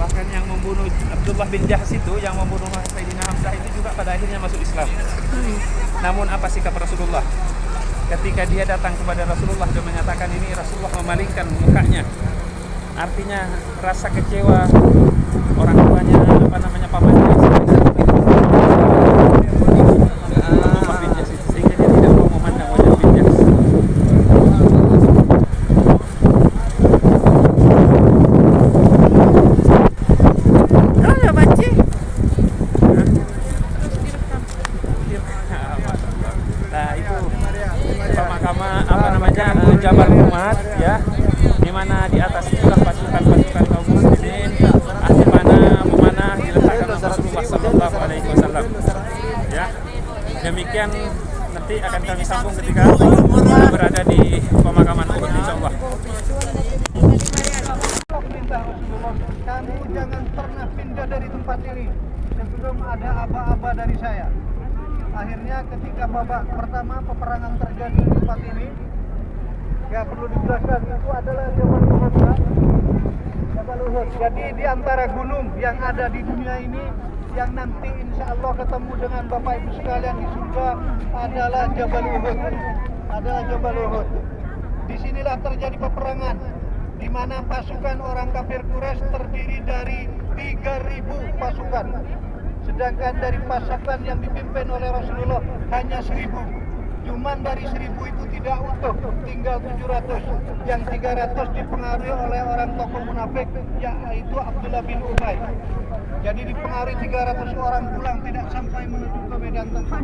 Bahkan yang membunuh Abdullah bin Jahsh itu, yang membunuh Sayyidina Hamzah itu juga pada akhirnya masuk Islam. Namun apa sikap Rasulullah? Ketika dia datang kepada Rasulullah dan menyatakan ini, Rasulullah memalingkan mukanya. Artinya rasa kecewa orang tuanya, pamannya sehingga dia tidak mau memandang wajah bin Jahsh. Nah itu pemakaman Jabal Rumah ya, di mana di atas itulah pasukan-pasukan kaum muslimin ahli memanah diletakkan Rasulullah sallallahu alaihi wasallam. Ya. Demikian nanti akan kami sambung ketika berada di pemakaman Uhud insyaallah. Kamu jangan pernah pindah dari tempat ini sebelum ada aba-aba dari saya. Akhirnya ketika babak pertama peperangan terjadi di tempat ini, ya perlu dijelaskan itu adalah Jabal Uhud. Jabal Uhud. Jadi di antara gunung yang ada di dunia ini, yang nanti insya Allah ketemu dengan Bapak Ibu sekalian di surga adalah Jabal Uhud. Adalah Jabal Uhud. Disinilah terjadi peperangan, di mana pasukan orang kafir Quraisy terdiri dari 3.000 pasukan. Sedangkan dari pasukan yang dipimpin oleh Rasulullah hanya 1.000. Cuman dari 1.000 itu tidak utuh, tinggal 700. Yang 300 dipengaruhi oleh orang tokoh munafik, yaitu Abdullah bin Ubay. Jadi dipengaruhi 300 orang pulang, tidak sampai menuju ke medan tempur.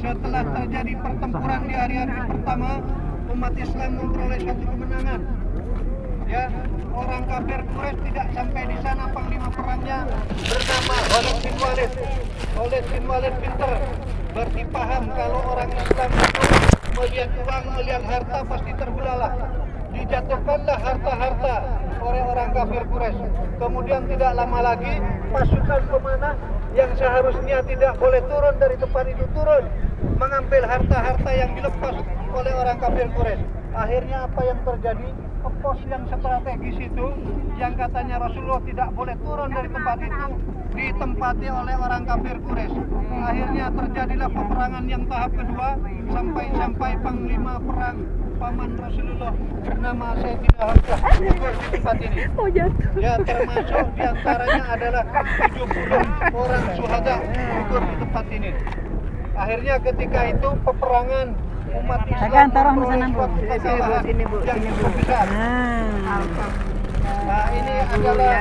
Setelah terjadi pertempuran di hari-hari pertama, umat Islam memperoleh suatu kemenangan. Ya, orang kafir Quraisy tidak sampai di sana. Panglima perangnya bernama Khalid bin Walid. Khalid bin Walid pinter, berarti paham kalau orang Islam itu melihat uang, melihat harta pasti terbelalak. Dijatuhkanlah harta-harta oleh orang kafir Quraisy. Kemudian tidak lama lagi pasukan pemanah yang seharusnya tidak boleh turun dari tempat itu turun, mengambil harta-harta yang dilepas oleh orang kafir Quraisy. Akhirnya apa yang terjadi? Pos yang strategis itu, yang katanya Rasulullah tidak boleh turun dari tempat itu, ditempati oleh orang kafir Quraisy. Akhirnya terjadilah peperangan yang tahap kedua, sampai panglima perang paman Rasulullah bernama Sayyidina Hamzah gugur di tempat ini. Ya, termasuk diantaranya adalah 70 orang syuhada gugur di tempat ini. Akhirnya ketika itu peperangan umat Islam memperoleh suatu kekalahan yang cukup besar. Nah, ini adalah